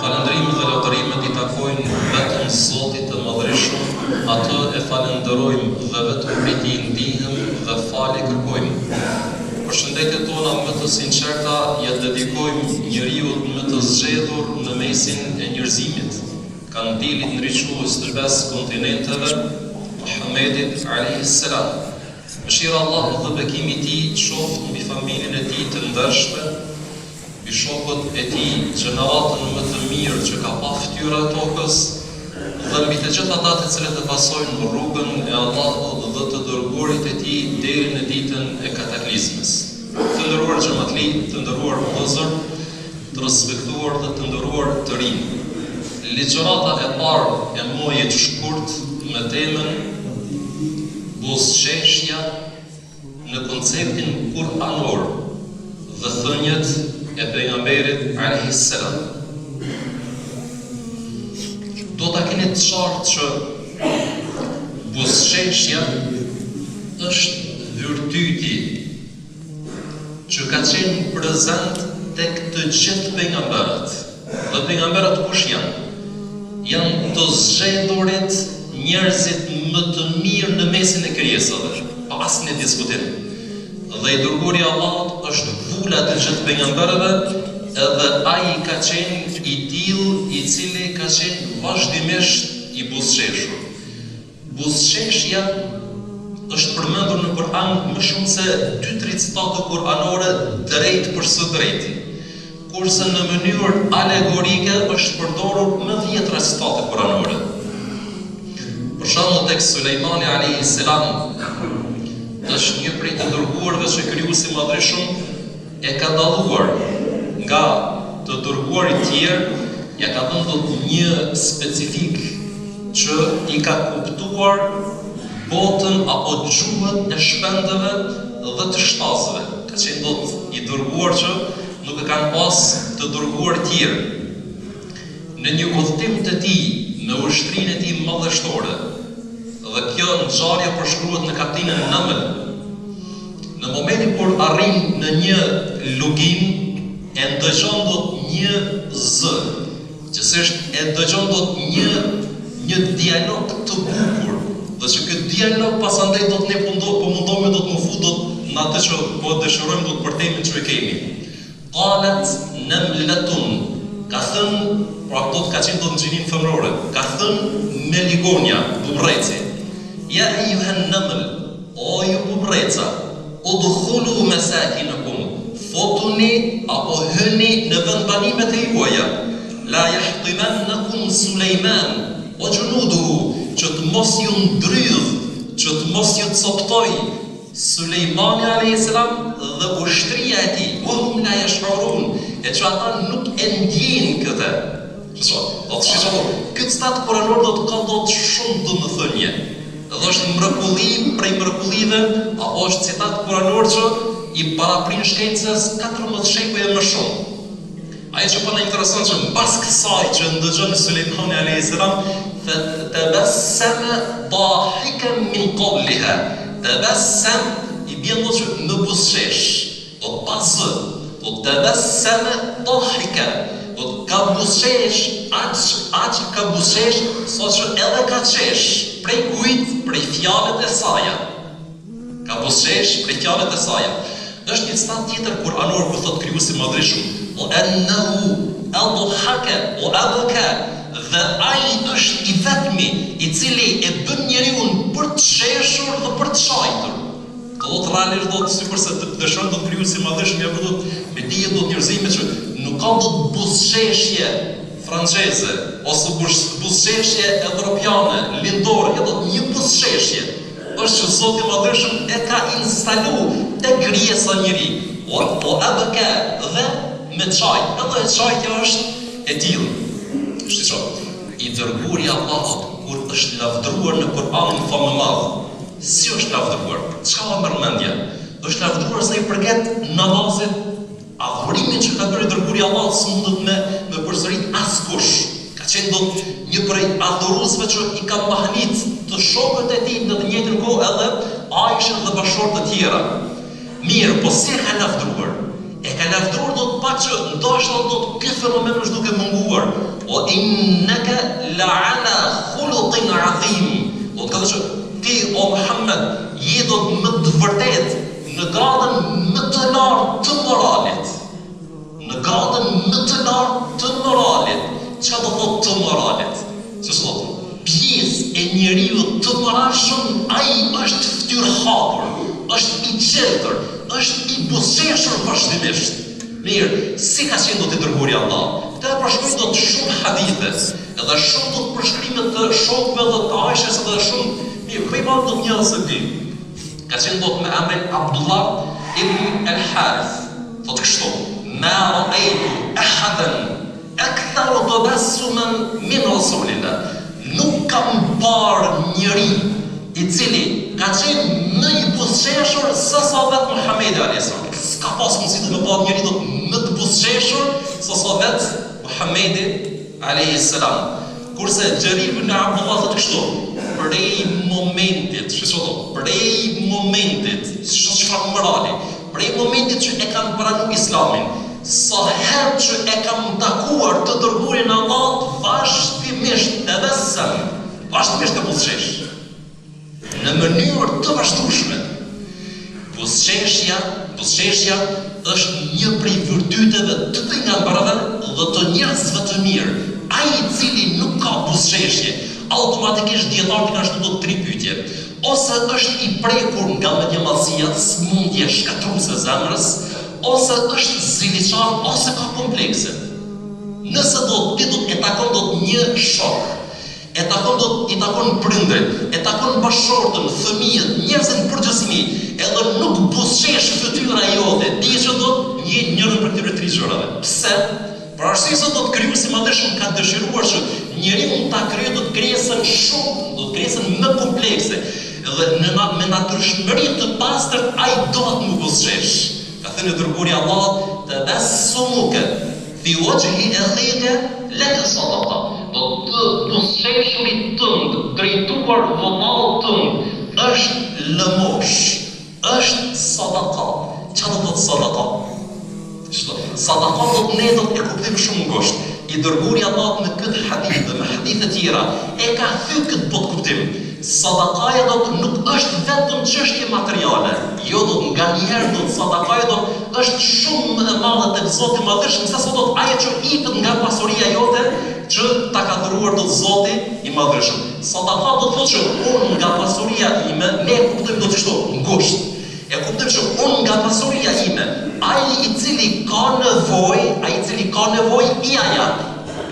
Falëndrimet dhe lavdërimet I takojnë vetëm Zotit të Madhërisht, atë e falenderojmë dhe vetëm prej Tij ndihem dhe falje kërkojmë. Përshëndetjet tona më të sinqerta ja dedikojmë njeriut më të zgjedhur në mesin e njerëzimit, kandilit ndriçues të pesë kontinenteve, Muhammedit alayhis salam. Mëshira Allahut dhe bekimi I Tij qoftë mbi familjen e Tij të ndershme, mbi shokët e Tij që në natën më të mirë që ka pa fytyra e tokës, dhe mbi të gjithë ata të cilët e pasojnë në rrugën e Allahut dhe të dërguarit e Tij deri në ditën e kataklizmës. Të nderuar xhamatli, të nderuar vëllezër, të respektuar dhe të nderuar të rinj. Ligjërata e parë e muajit shkurt me temën buzëqeshja në konceptin kuranor dhe thënjet e pejgamberit alayhis salam. Do ta keni të qartë që buzëqeshja është virtyti që ka qenë prezent tek të gjithë pejgamberët. Dhe pejgamberët kush janë? Janë të zgjedhurit njerëzit më të mirë në mesin e krijesave, pa asnjë diskutim. Dhe I dërguari I Allahut është vula të gjithë pejgamberëve, edhe ai ka qenë I tillë I cili ka qenë vazhdimisht I buzëqeshur. Buzëqeshja është përmendur në Kur'an më shumë se 2-3 citate kuranore drejt për së drejti, kurse në mënyrë alegorike është përdorur më 10 citate kuranore. Për shembull tek Sulejmani alayhis salam, është një prej të dërguarve që Krijuesi I Madhërisht e ka dalluar nga të dërguarit tjerë, ja ka dhënë dot një specifik që I ka kuptuar botën apo gjuhën e shpendëve dhe të shtazëve. Ka qenë dot I dërguar që nuk e kanë pas të dërguar tjerë. Në një udhëtim të tij në ushtrinë e tij madhështore, dhe kjo ngjarje përshkruhet në kapitullin 9. Në momentin kur arrin në një lugim, e ndëgjon dot një z, që e ndëgjon dot një dialog të bukur, dhe që këtë dialog pasandej do të ne mundohemi do të më fut dot në atë që po dëshirojmë dot për temën që e kemi. Qalet namlatun, ka thënë, pra dot ka qenë dot në gjinin femërore, ka thënë meligonja, bubrreci. Ja ayyuhan naml, o ju bubrreca, udkhulu masakinakum, fotuni apo hyni në vendbanimet e juaja. La yahtimannakum Sulejman o junuduhu, që të mos ju ndrydh, që të mos ju coptoj Sulejmani alayhis salam dhe ushtria e tij, hum la yash'urun, e që ata nuk e ndjejnë këtë. Do të shqetësoj, këtë stat kuranor do të ka dot shumë domethënie. Dhe është mrekulli prej mrekullive, apo është citat kuranor që I paraprin shkencës 14 shekuj e më shumë. Ai që po na intereson që mbas kësaj që ndëgjon Sulejmani alayhis salam, tabassama dahikan min qawliha. Tabassam I bën do që në buzëqesh, do të pasë, do të tabassama dahika, do të ka buzëqesh, aq ka buzëqesh, sa që edhe ka qesh, prej kujt, prej fjalët e saja. Ka buzëqesh prej fjalët e saja. Është një citat tjetër kuranor ku thot Krijuesi I Madhërisht, o annahu adhaka o abaka, dhe ai është I vetmi I cili e bën njeriu për të sheshur dhe për të shajtur. Do të realisht do të sikurse të dëshon do Krijuesi I Madhërisht ja do me dije do njerëzime që nuk ka do buzëqeshje franceze ose buzëqeshje evropiane, lindore, ja do një buzëqeshje. Është që Zoti I Madhërisht e ka instalu te krijesa njëri. O abaka dhe me çajt, edhe e çajtja është e tillë. I dërguari I Allahut kur është lavdëruar në Kur'an në formë madh. Si është lavdëruar? Çka ka mendja? Është lavdëruar sa I përket namazit, adhurimin që ka bërë dërguari I Allahut s'mundet me përsërit askush. Ka qenë dot një prej adhuruesve që I ka mahnit të shokët e tij në të njëjtën kohë edhe Aishën dhe bashortë të tjera. Mirë, po si e ka lavdëruar? E ka lavdëruar do të pak që ndoshta do të ky fenomen është duke munguar. wa innaka la'ala khuluqin azim. Do të thotë që ti o Muhammed je do më të vërtet në gradën më të lartë të moralit. Në gradën më të lartë të moralit. Çka do thotë të moralit? Se thotë pjesë e njeriu të moralshëm, ai është ftyrhapur, është i qeltër, është i buzëqeshur vazhdimisht. Mirë, si ka qenë do të dërguari Allah? Këtë e përshkruajnë do të shumë hadithe, edhe shumë do të përshkrime të shokëve dhe të Aishës edhe shumë. Mirë, këj malë do të njërë se di. Ka qenë do të me emrin Abdullah ibn al-Harith. Thotë kështu, ma ra'aytu ahadan aktharu tabassuman min Rasulillah. Nuk kam parë njëri i cili ka qenë më i buzëqeshur se sa vetë Muhamedi a.s. S'ka pas mundësi të më parë njëri do të më të buzëqeshur se sa vetë Muhamedi a.s. Kurse Xherir ibn Abdullah thotë kështu, prej momentit, çfarë morali, prej momentit që e kam pranuar Islamin, sa herë që e kam takuar të dërguarin e Allahut, vazhdimisht të buzëqesh. Në mënyrë të vazhdueshme. Buzëqeshja është një prej virtyteve të pejgamberëve dhe të njerëzve të mirë. Ai i cili nuk ka buzëqeshje, automatikisht dietarët kanë shtuar 3 pyetje. Ose është i prekur nga mendjemallësia, smundje shkatruese zemrës, ose është ziliçar, ose ka komplekse. Nëse ti do e takon një shok, i takon prindërit, e takon bashortën, fëmijët, njerëzën përgjithësimi, edhe nuk buzëqesh fytyra jote, di që do të njërin për këtyre 3 gjërave. Pse? Për arsye se do të krijuesi madhëshëm ka dëshiruar që njeriu ta krijojë do të krijesen shumë, do të krijesen më komplekse. Dhe me natyrshmëri të pastër ai do të më buzëqesh. Ka thënë dërguari Allah, tabassumuka fi wajhi akhika laka sadaqa. Do të buzëqeshurit tënd, drejtuar vëllau tënd, është lëmosh, është sadaqa. Çfarë do të sadaqa? Sadaqa do të ne do të kuptojmë shumë ngushtë. I dërguari Allah në këtë hadith dhe me hadithe tjera e ka thënë këtë po të kuptim. Sadakaja do të nuk është vetëm çështje materiale. Jo do të nganjëherë do të sadakaja do është shumë më e madhe tek Zoti i Madhëshëm se sa do të ajo që ikët nga pasuria jote që ta ka dhuruar do Zoti i Madhëshëm. Sadaka do të thotë që unë nga pasuria ime, ne e kuptojmë do të kështu, ngushtë. E kuptojmë që unë nga pasuria ime, ai i cili ka nevojë i ajat.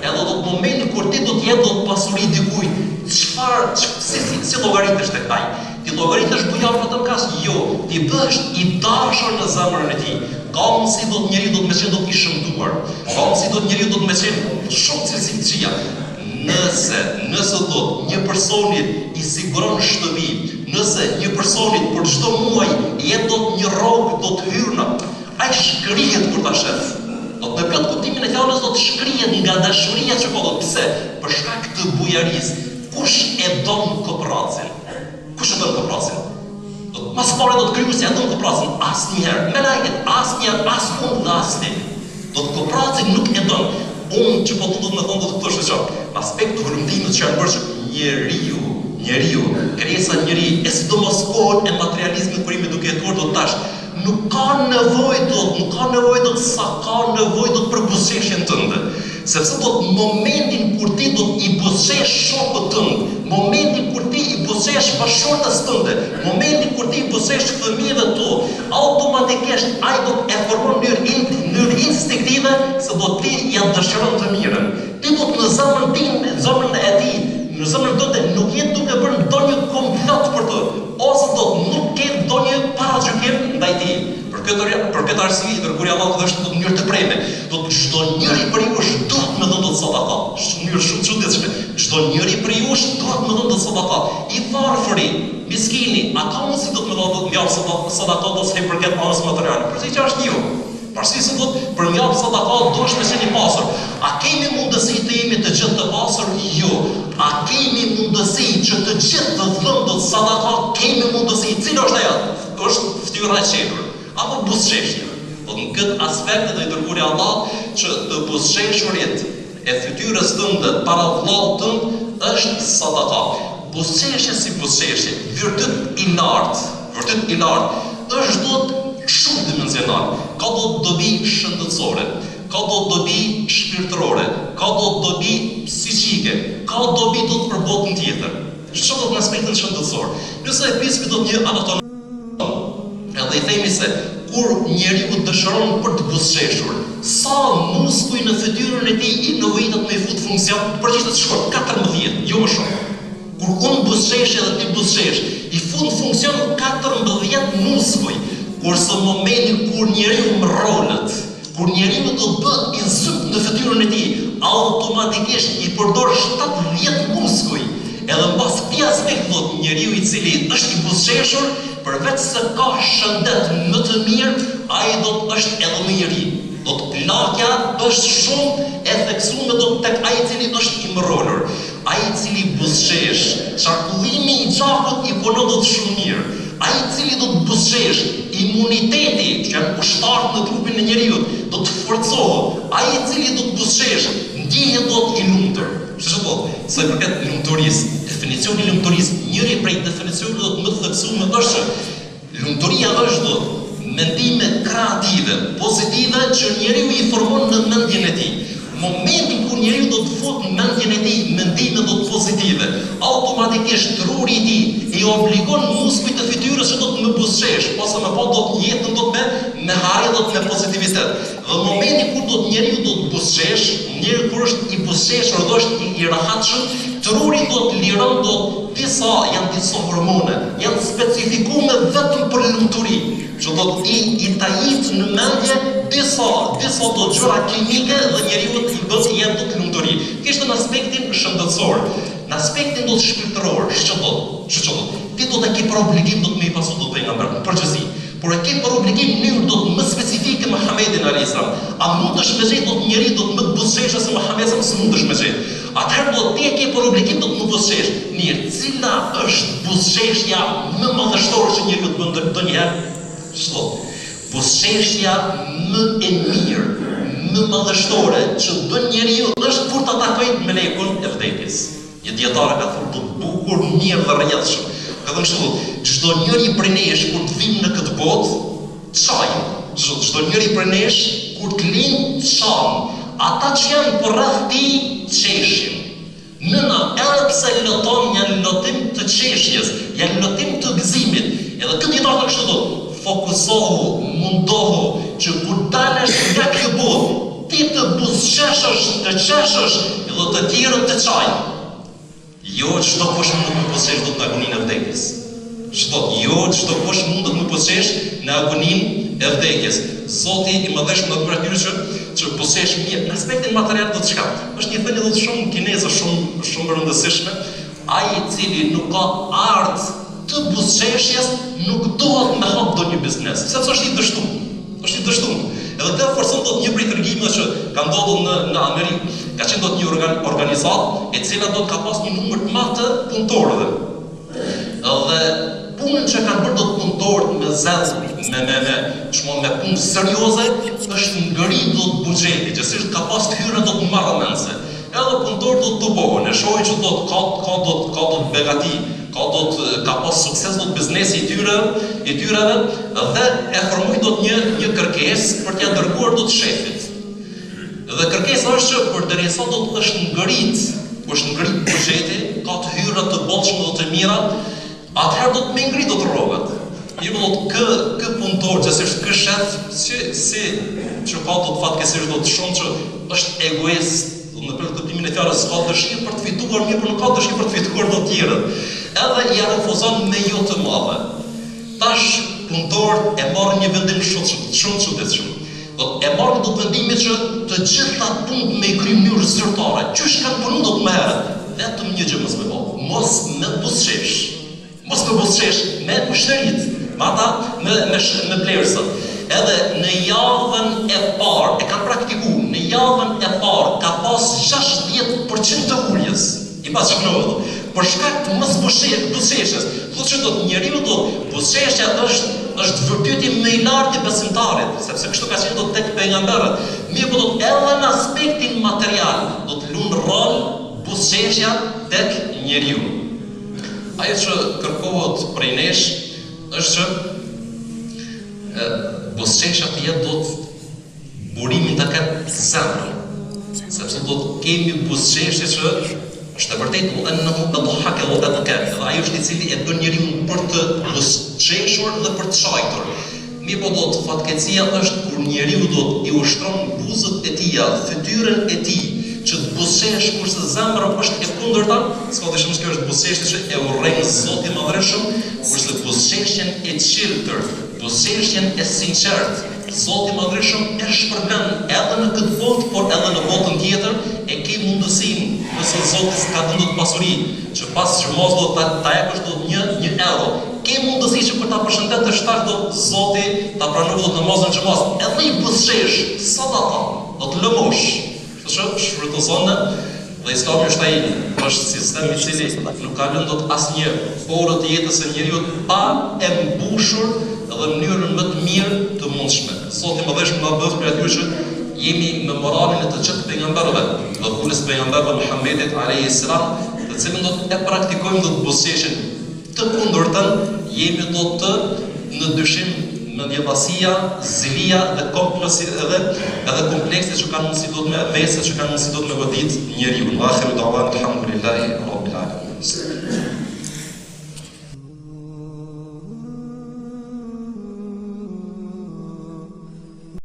Edhe do të momenti kur ti do të jetë do të pasuri dikujt, si llogaritesh tek ai? Ti llogaritesh bujar vetëm kas? Jo, ti bësh i dashur në zemrën e tij. Ka mundsi do të njeriu do të më qenë do të i shëmtuar. Ka mundsi do të njeriu do të më qenë shumë cilësia. Nëse do të një personi i siguron shtëpi, nëse një personi për çdo muaj jep do të një rrogë do të hyrna, ai shkrihet kur ta shef. Do të plot kuptimin e fjalës do të shkrihet nga dashuria që po do të pse për shkak të bujarisë. Kush e don kopracin? Kush e don kopracin? Mas pare do të krijuesi e don kopracin asnjëherë. Me lajket asnjëherë askund asnjë. Do të kopracin nuk e don. Unë që po të do të më thonë do të këto shëqo. Aspekt të vërëmtimit që janë bërë që njeriu, krijesa njeri, e sidomos kohën e materializmit kur ime duke jetuar do të tash, nuk ka nevojë do të sa ka nevojë do të për buzëqeshjen tënde. Sepse do të momentin kur ti do të i buzëqesh shokët tënd, momentin kur ti i buzëqesh bashortës tënde, momentin kur ti i buzëqesh fëmijëve tu, automatikisht ai do të e formon në mënyrë instinktive se do ti ja dëshiron të mirën. Ti do të në zemrën e tij, në zemrën tënde nuk jetë duke bërë ndonjë komplot për të, ose do të nuk ketë ndonjë paragjykim ndaj tij. Për këtë arsye dërguari Allahu është në mënyrë të preme. Do të çdo njeri për ju është duhet më dhënë sadaka. Është në mënyrë shumë çuditshme. Çdo njeri për ju është duhet më dhënë sadaka. I varfëri, miskini, a ka mundësi do të më dhënë sadaka do të përket anës materiale? Përse që është ju? Përse se do të për mjap sadaka duhesh me qenë i pasur. A kemi mundësi të jemi të gjithë të pasur? Jo. A kemi mundësi që të gjithë të dhëmë do të sadaka? Kemi mundësi. Cila është ajo? Është fytyra e qetur. Apo buzëqeshja. Po në këtë aspekt do i dërguari Allah që të buzëqeshurit e fytyrës tënde para vllaut tënd është sadaka. Buzëqeshja si buzëqeshje, vërtet i lartë, është dot shumë dimensional. Ka dot dobi shëndetësore, ka dot dobi shpirtërore, ka dot dobi psiqike, ka dobi dot për botën tjetër. Çfarë do të në aspektin shëndetësor? Nëse e pismi do të një anatom, edhe i themi se kur njeriu dëshiron për të buzëqeshur, sa muskuj në fytyrën e tij i nevojitet me fut funksion, përgjithësisht shkon 14, jo më shumë. Kur unë buzëqesh edhe ti buzëqesh, i fut funksion 14 muskuj, kurse momenti kur njeriu mrollet, kur njeriu do bëhet i zyp në fytyrën e tij, automatikisht i përdor 17 muskuj. Edhe mbas këtij aspekti thot njeriu i cili është i buzëqeshur, përveç se ka shëndet më të mirë, ai do të është edhe më i ri. Do të plakja është shumë e theksuar do tek ai i cili është i mrolur. Ai i cili buzëqesh, qarkullimi i gjakut i punon do të shumë mirë. Ai i cili do të buzëqesh, imuniteti që janë ushtarët në trupin e njeriu do të forcohet. Ai i cili do të buzëqesh, ndihet do të i lumtur. Çfarë do? Sa i përket lumturisë, definicioni i lumturisë, njëri prej definicioneve do të më të theksuar është që lumturia është do mendime kreative, pozitive që njeriu i formon në mendjen e tij. Momentin kur njeriu do të fut në mendjen e tij mendime do të pozitive, automatikisht truri i tij i obligon muskujt e fytyrës që do të më buzëqesh, ose më po do të jetën do të me harje do të me pozitivitet. Dhe momenti kur do të njeriu do të buzëqesh, njeriu kur është i buzëqeshur do është i rahatshëm, truri do të liron do janë disa hormone, janë specifikuar vetëm për lumturi, që do të i tajit në mendje disa do gjëra kimike dhe njeriu i bën jetë do të lumturi. Kishte në aspektin shëndetësor, në aspektin do të shpirtëror, ç'do ti do të ke për obligim do të më i pasu do të pejgamberin, përgjithësi. Por e ke për obligim mënyrë do të më specifike Muhamedit alayhis salam. A mundesh me gjetë do të njëri do të më buzëqesh se Muhamedi sa mundesh me gjetë. Atëherë do ti e ke për obligim do të më buzëqesh. Mirë, cila është buzëqeshja më madhështore që njeriu të bën ndonjëherë? Ç'do? Buzëqeshja më e mirë, më madhështore që bën njeriu është kur ta takojë melekun e vdekjes. Një dietar ka thënë të bukur, mirë dhe rrjedhshëm. Ka thënë kështu, çdo njeri prej nesh kur të vim në këtë botë, çaj. Çdo njeri prej nesh kur të lind çan. Ata që janë për rreth tij çeshin. Nëna edhe pse loton janë lotim të çeshjes, janë lotim të gëzimit. Edhe këtë dietar kështu thotë, fokusohu, mundohu që kur dalësh nga kjo botë, ti të buzëqeshësh, të qeshësh, edhe të tjerët të çajnë. Jo çdo kush mund të më buzëqesh do të agoninë e vdekjes. Jo çdo kush mund të më buzëqesh në agoninë e vdekjes. Zoti i mëdhëshëm do të përgjigjesh që buzëqesh mirë në aspektin material do të çka. Është një thënie do shumë kineze shumë e rëndësishme. Ai i cili nuk ka art të buzëqeshjes nuk dohet me hap ndonjë biznes, sepse është i dështuar. Edhe të forcon do të një prej tregimeve që ka ndodhur në Amerikë, ka qenë do të një organizatë e cila do të ka pas një numër të madh të punëtorëve. Edhe punën që kanë bërë do të punëtorët me zell, me punë serioze, është ngrit do të buxheti, gjithsesi ka pas hyrë do të marrëmendse. Edhe punëtorët do të tubohen, e shohin që do të ka begati, ka pas sukses do të biznesi i tyreve dhe e formoi do të një kërkesë për t'ia dërguar do të shefit. Dhe kërkesa është që përderisa do të është ngrit buxheti, ka të hyra të bollshme dhe të mira, atëherë do të më ngrit do të rrogat. Do të kë punëtor, gjithsesi kë shef, si që ka do të fatkeqësisht do të shumë që është egoist, në për kuptimin e fjalës ka dëshirë për të fituar mirë, por nuk ka dëshirë për të fituar do të tjerët. Edhe i refuzon me jo të madhe. Tash punëtorët e marrin një vendim shumë çuditshëm. E marrin do vendimin që të gjitha punët me kry mënyrë zyrtare. Qysh kanë punuar do të më herët? Vetëm një gjë mos më bëj. Mos më buzëqesh me pushterit, me ata me plerësat. Edhe në javën e parë, e kanë praktikuar, në javën e parë ka pas 60% të uljes. I pas çmëro. Për shkak të mos buzëqeshjes, thotë që do të njeriu do buzëqeshja është vërtetësi më i lartë i besimtarit, sepse kështu ka qenë do tek pejgamberët. Mirë po do edhe në aspektin material, do rol buzëqeshja tek njeriu. Ajo që kërkohet prej nesh është që buzëqeshja të jetë do të burimin të ketë zemrën, sepse do të kemi buzëqeshje që është e vërtet në dhahak e edhe ai është i cili e bën njeriu për të buzëqeshur dhe për të shajtur. Po do të fatkeqësia është kur njeriu do të i ushtron buzët e tija, fytyrën e tij, që të buzëqesh kurse zemra është e kundërta, s'ka dyshim se kjo është buzëqeshje që e urren Zoti i Madhërisëm, kurse buzëqeshjen e çiltër, buzëqeshjen e sinqert, Zoti i Madhërisëm e shpërndan edhe në këtë botë, por edhe në botën tjetër, e ke mundësinë, nëse Zoti s'ka dhënë pasuri, që pas që mos do ta japësh do një euro, ke mundësi që për ta përshëndetur shtash do Zoti ta pranojë do namazën xhamas, edhe i buzëqesh sadaka, do të lëmosh. Shfrytëzon dhe s'ka më shtaj, është sistem i cili nuk ka lënë dot asnjë porë të jetës së njeriu pa e mbushur edhe në mënyrën më të mirë të mundshme. Zoti më dhesh nga bëf për aty që jemi me moralin e të gjithë pejgamberëve, dhe punës pejgamberëve Muhammedit alayhis salam, të cilën do të praktikojmë do të buzëqeshim të kundërtën, jemi do të në dyshim në djevësia, zilia dhe edhe komplekse që kanë mundësi do të me vese, që kanë mundësi do të me godit njeriu. Wa akhiru da'wana alhamdulillahi.